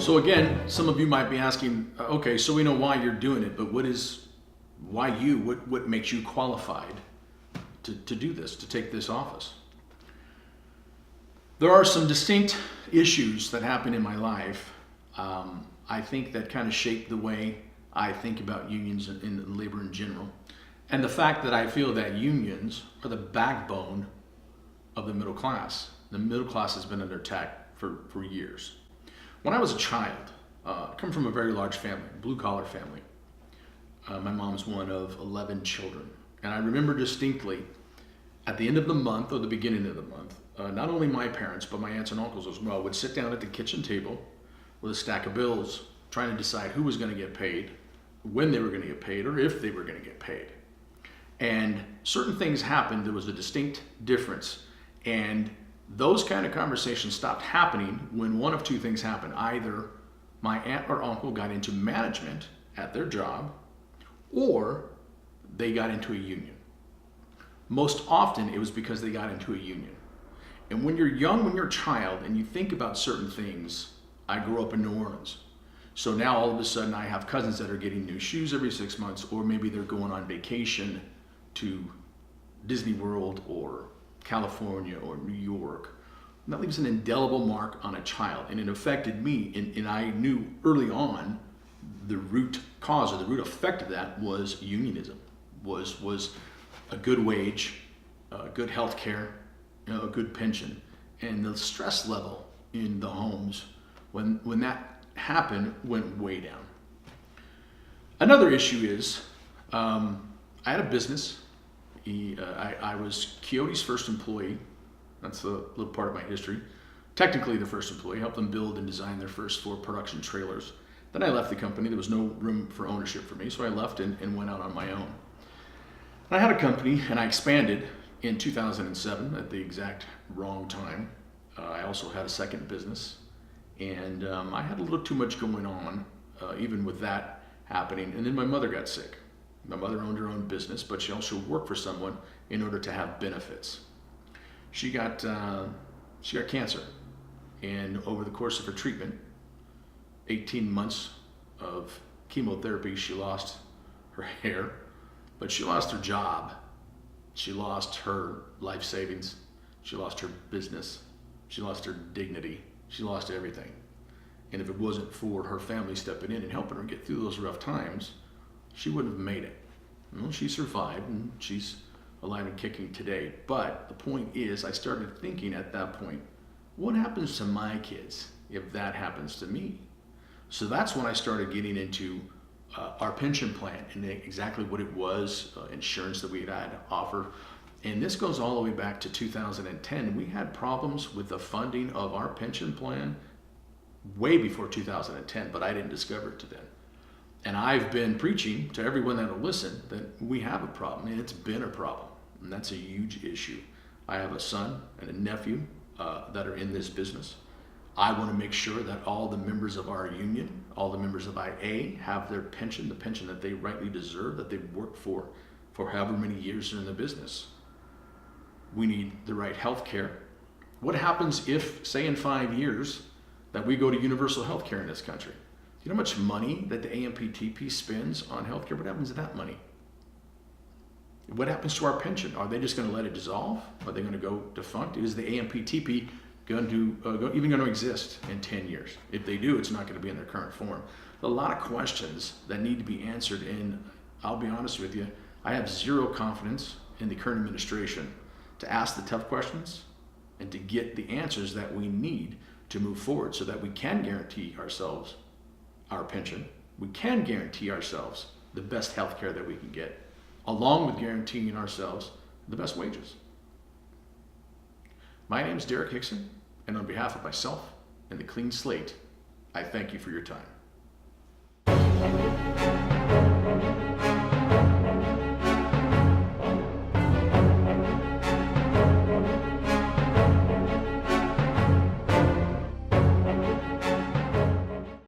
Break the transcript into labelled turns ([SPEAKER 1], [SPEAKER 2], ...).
[SPEAKER 1] So again, some of you might be asking, okay, so we know why you're doing it, but why you? What makes you qualified to do this, to take this office? There are some distinct issues that happen in my life, I think, that kind of shape the way I think about unions and labor in general. And the fact that I feel that unions are the backbone of the middle class. The middle class has been under attack for years. When I was a child, I come from a very large family, blue-collar family. My mom's one of 11 children. And I remember distinctly, at the end of the month or the beginning of the month, not only my parents, but my aunts and uncles as well, would sit down at the kitchen table with a stack of bills, trying to decide who was going to get paid, when they were going to get paid, or if they were going to get paid. And certain things happened. There was a distinct difference. And those kind of conversations stopped happening when one of two things happened. Either my aunt or uncle got into management at their job, or they got into a union. Most often it was because they got into a union. And when you're young, when you're a child, and you think about certain things, I grew up in New Orleans. So now all of a sudden I have cousins that are getting new shoes every 6 months, or maybe they're going on vacation to Disney World or California or New York. And that leaves an indelible mark on a child, and it affected me. And I knew early on the root cause or the root effect of that was unionism, was a good wage, good health care, a good pension. And the stress level in the homes when that happened went way down. Another issue is I had a business. I was Coyote's first employee. That's a little part of my history. Technically the first employee, helped them build and design their first 4 production trailers. Then I left the company. There was no room for ownership for me, so I left and went out on my own. I had a company, and I expanded in 2007 at the exact wrong time. I also had a second business, and I had a little too much going on, even with that happening. And then my mother got sick. My mother owned her own business, but she also worked for someone in order to have benefits. She got cancer, and over the course of her treatment, 18 months of chemotherapy, she lost her hair, but she lost her job. She lost her life savings. She lost her business. She lost her dignity. She lost everything. And if it wasn't for her family stepping in and helping her get through those rough times, she wouldn't have made it. Well, she survived, and she's alive and kicking today. But the point is, I started thinking at that point, what happens to my kids if that happens to me? So that's when I started getting into our pension plan and exactly what it was, insurance that we had to offer. And this goes all the way back to 2010. We had problems with the funding of our pension plan way before 2010, but I didn't discover it to then. And I've been preaching to everyone that'll listen that we have a problem, and it's been a problem, and that's a huge issue. I have a son and a nephew that are in this business. I want to make sure that all the members of our union, all the members of IA have their pension, the pension that they rightly deserve, that they've worked for however many years they're in the business. We need the right health care. What happens if, say in 5 years, that we go to universal health care in this country? Do you know how much money that the AMPTP spends on health care? What happens to that money? What happens to our pension? Are they just going to let it dissolve? Are they going to go defunct? Is the AMPTP even going to exist in 10 years? If they do, it's not going to be in their current form. A lot of questions that need to be answered, and I'll be honest with you, I have zero confidence in the current administration to ask the tough questions and to get the answers that we need to move forward so that we can guarantee ourselves our pension. We can guarantee ourselves the best health care that we can get, along with guaranteeing ourselves the best wages. My name is Derek Hickson, and on behalf of myself and the Clean Slate, I thank you for your time.